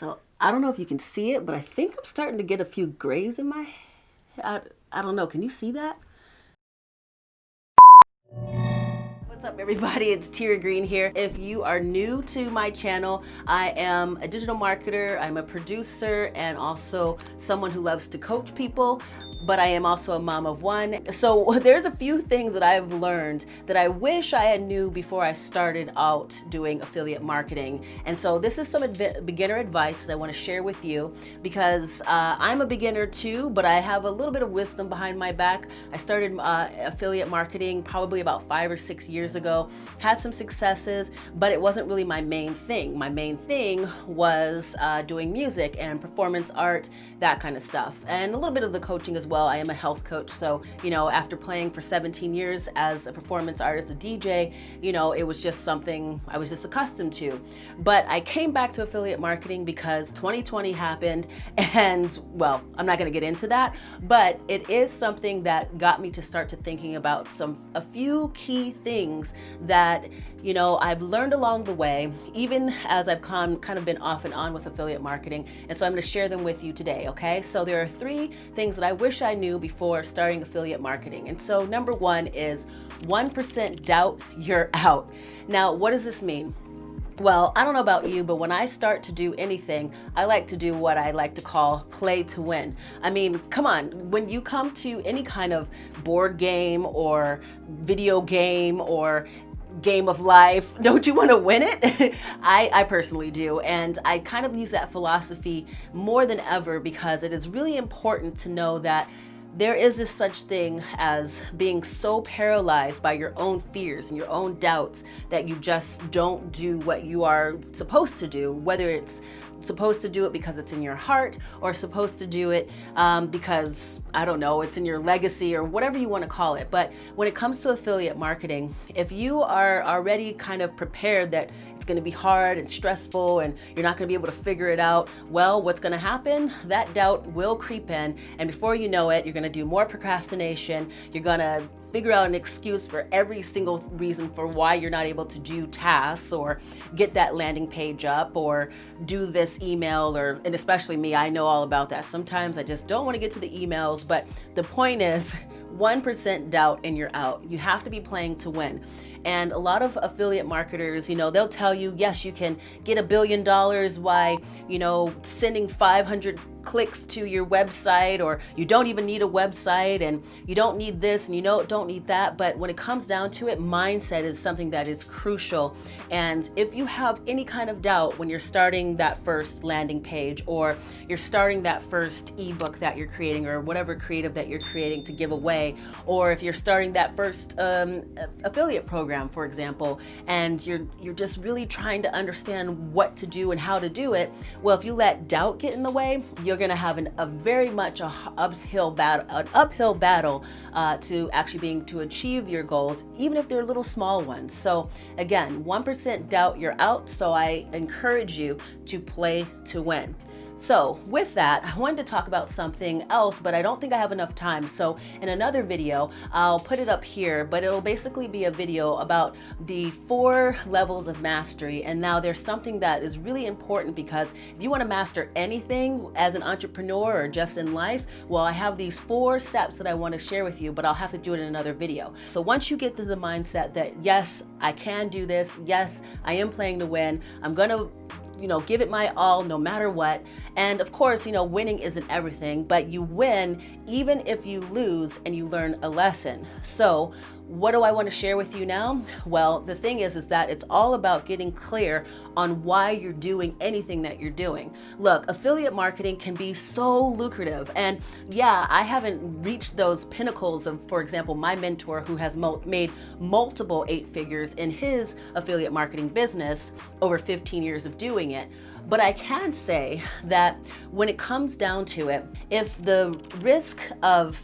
So I don't know if you can see it, but I think I'm starting to get a few grays in my head. I don't know. Can you see that? What's up, everybody? It's Tira Green here. If you are new to my channel, I am a digital marketer, I'm a producer, and also someone who loves to coach people. But I am also a mom of one. So there's a few things that I've learned that I wish I had knew before I started out doing affiliate marketing. And so this is some beginner advice that I want to share with you because I'm a beginner too, but I have a little bit of wisdom behind my back. I started affiliate marketing probably about 5 or 6 years ago, had some successes, but it wasn't really my main thing. My main thing was doing music and performance art, that kind of stuff, and a little bit of the coaching as well. I am a health coach, so after playing for 17 years as a performance artist, a DJ, it was just something I was just accustomed to. But I came back to affiliate marketing because 2020 happened, and well, I'm not going to get into that, but it is something that got me to start to thinking about a few key things that I've learned along the way, even as I've kind of been off and on with affiliate marketing. And so I'm going to share them with you today. Okay, so there are 3 things that I wish I knew before starting affiliate marketing. And so number 1 is 1% doubt, you're out. Now, what does this mean? Well, I don't know about you, but when I start to do anything, I like to do what I like to call play to win. I mean, come on, when you come to any kind of board game or video game or game of life, don't you want to win it? I personally do, and I kind of use that philosophy more than ever because it is really important to know that there is this such thing as being so paralyzed by your own fears and your own doubts that you just don't do what you are supposed to do, whether it's supposed to do it because it's in your heart or supposed to do it because, I don't know, it's in your legacy or whatever you want to call it. But when it comes to affiliate marketing, if you are already kind of prepared that it's going to be hard and stressful and you're not going to be able to figure it out, well, what's going to happen? That doubt will creep in, and before you know it, you're going to do more procrastination. You're going to figure out an excuse for every single reason for why you're not able to do tasks or get that landing page up or do this email, and especially me, I know all about that. Sometimes I just don't want to get to the emails, but the point is 1% doubt and you're out. You have to be playing to win. And a lot of affiliate marketers, they'll tell you, yes, you can get $1 billion by, sending 500 clicks to your website, or you don't even need a website, and you don't need this and you don't need that. But when it comes down to it, mindset is something that is crucial. And if you have any kind of doubt when you're starting that first landing page, or you're starting that first ebook that you're creating, or whatever creative that you're creating to give away, or if you're starting that first affiliate program, for example, and you're just really trying to understand what to do and how to do it, well, if you let doubt get in the way, you're going to have a very much an uphill battle to actually being to achieve your goals, even if they're little small ones. So again, 1% doubt, you're out. So I encourage you to play to win. So with that, I wanted to talk about something else, but I don't think I have enough time. So in another video, I'll put it up here, but it'll basically be a video about the 4 levels of mastery. And now there's something that is really important, because if you want to master anything as an entrepreneur or just in life, well, I have these 4 steps that I want to share with you, but I'll have to do it in another video. So once you get to the mindset that, yes, I can do this. Yes, I am playing to win. I'm going to give it my all no matter what. And of course, winning isn't everything, but you win even if you lose and you learn a lesson. So what do I want to share with you now? Well, the thing is that it's all about getting clear on why you're doing anything that you're doing. Look, affiliate marketing can be so lucrative. And yeah, I haven't reached those pinnacles of, for example, my mentor who has made multiple 8 figures in his affiliate marketing business over 15 years of doing it. But I can say that when it comes down to it, if the risk of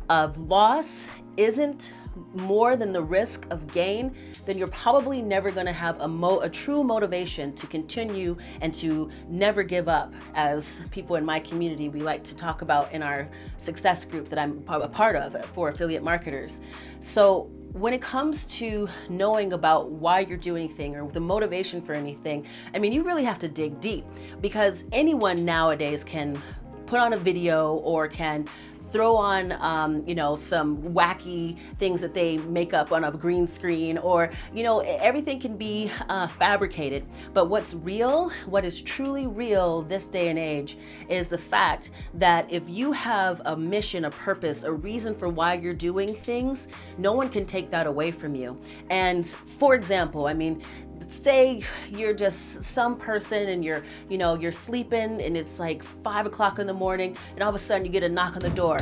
loss isn't more than the risk of gain, then you're probably never going to have a true motivation to continue and to never give up, as people in my community we like to talk about in our success group that I'm a part of for affiliate marketers. So when it comes to knowing about why you're doing anything or the motivation for anything, I mean, you really have to dig deep, because anyone nowadays can put on a video or can throw on, some wacky things that they make up on a green screen, or, everything can be fabricated. But what's real, what is truly real this day and age, is the fact that if you have a mission, a purpose, a reason for why you're doing things, no one can take that away from you. And for example, I mean, say you're just some person and you're sleeping and it's like 5 o'clock in the morning, and all of a sudden you get a knock on the door,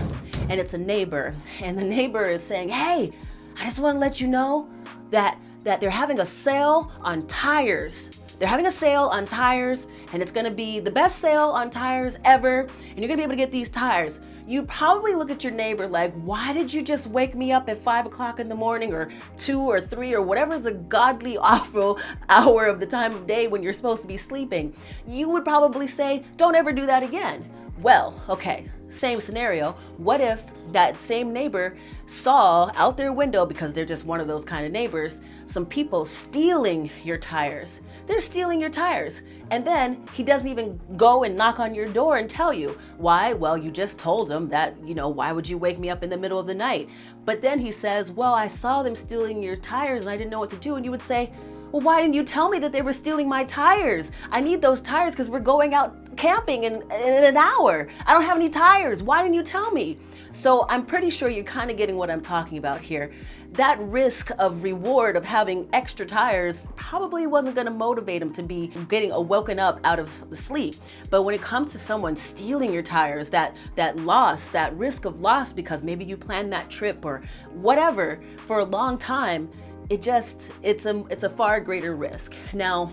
and it's a neighbor, and the neighbor is saying, "Hey, I just want to let you know that they're having a sale on tires. They're having a sale on tires, and it's going to be the best sale on tires ever, and you're going to be able to get these tires." You probably look at your neighbor like, "Why did you just wake me up at 5 o'clock in the morning, or 2 or 3 or whatever is a godly awful hour of the time of day when you're supposed to be sleeping?" You would probably say, "Don't ever do that again." Well, okay, same scenario. What if that same neighbor saw out their window, because they're just one of those kind of neighbors, some people stealing your tires? They're stealing your tires. And then he doesn't even go and knock on your door and tell you. Why? Well, you just told him that, why would you wake me up in the middle of the night? But then he says, "Well, I saw them stealing your tires and I didn't know what to do." And you would say, "Well, why didn't you tell me that they were stealing my tires? I need those tires because we're going out camping in an hour. I don't have any tires. Why didn't you tell me?" So I'm pretty sure you're kind of getting what I'm talking about here. That risk of reward of having extra tires probably wasn't going to motivate him to be getting woken up out of the sleep. But when it comes to someone stealing your tires, that loss, that risk of loss, because maybe you planned that trip or whatever for a long time, it's a far greater risk. Now,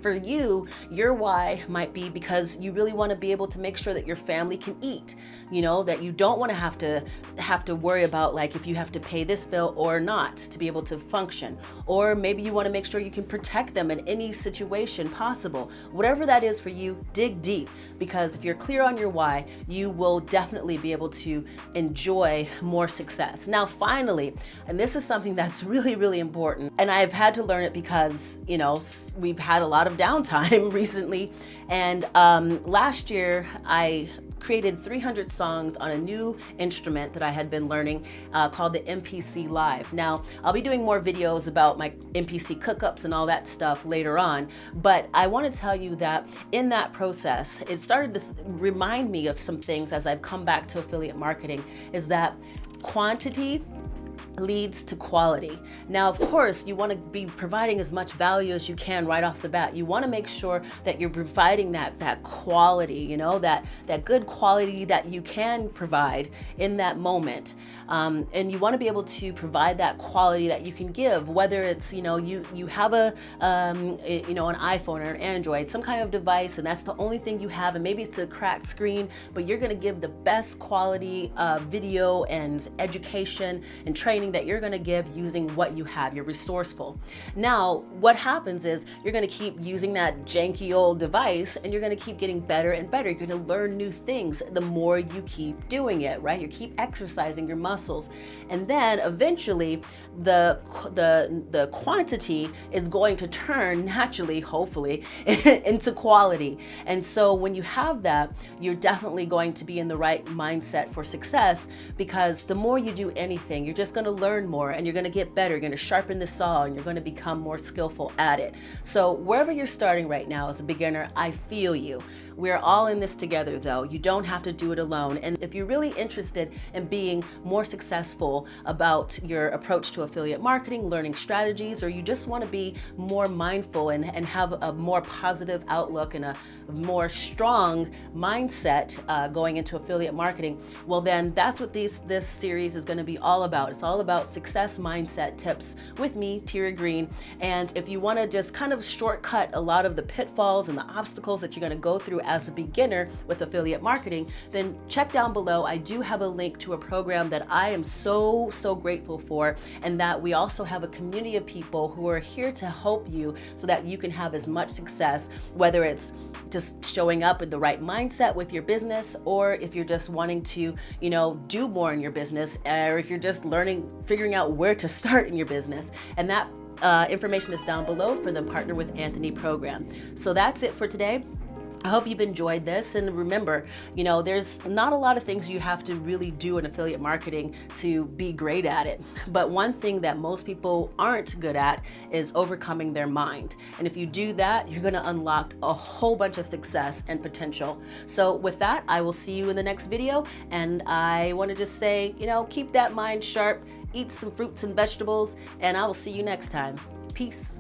for you, your why might be because you really want to be able to make sure that your family can eat, that you don't want to have to worry about, like, if you have to pay this bill or not to be able to function. Or maybe you want to make sure you can protect them in any situation possible. Whatever that is for you, dig deep, because if you're clear on your why, you will definitely be able to enjoy more success. Now, finally, and this is something that's really, really important, and I've had to learn it because, we've had a lot of downtime recently. And last year I created 300 songs on a new instrument that I had been learning called the MPC Live. Now, I'll be doing more videos about my MPC cookups and all that stuff later on, but I want to tell you that in that process, it started to remind me of some things as I've come back to affiliate marketing, is that quantity leads to quality. Now, of course, you want to be providing as much value as you can right off the bat. You want to make sure that you're providing that quality, that good quality that you can provide in that moment. And you want to be able to provide that quality that you can give, whether it's, you have an iPhone or an Android, some kind of device, and that's the only thing you have, and maybe it's a cracked screen, but you're going to give the best quality video and education and training that you're going to give using what you have. You're resourceful. Now, what happens is you're going to keep using that janky old device, and you're going to keep getting better and better. You're going to learn new things the more you keep doing it, right? You keep exercising your muscles, and then eventually the quantity is going to turn naturally, hopefully, into quality. And so when you have that, you're definitely going to be in the right mindset for success, because the more you do anything, you're just going to learn more, and you're going to get better. You're going to sharpen the saw, and you're going to become more skillful at it. So wherever you're starting right now as a beginner, I feel you. We're all in this together, though. You don't have to do it alone. And if you're really interested in being more successful about your approach to affiliate marketing, learning strategies, or you just want to be more mindful and have a more positive outlook and a more strong mindset going into affiliate marketing, well, then that's what this series is going to be all about. It's all about success mindset tips with me, Tira Green. And if you want to just kind of shortcut a lot of the pitfalls and the obstacles that you're going to go through as a beginner with affiliate marketing, then check down below. I do have a link to a program that I am so grateful for, and that we also have a community of people who are here to help you so that you can have as much success, whether it's just showing up with the right mindset with your business, or if you're just wanting to, do more in your business, or if you're just learning figuring out where to start in your business. And that information is down below for the Partner with Anthony program. So that's it for today. I hope you've enjoyed this, and remember, there's not a lot of things you have to really do in affiliate marketing to be great at it. But one thing that most people aren't good at is overcoming their mind. And if you do that, you're going to unlock a whole bunch of success and potential. So with that, I will see you in the next video. And I want to just say, keep that mind sharp, eat some fruits and vegetables, and I will see you next time. Peace.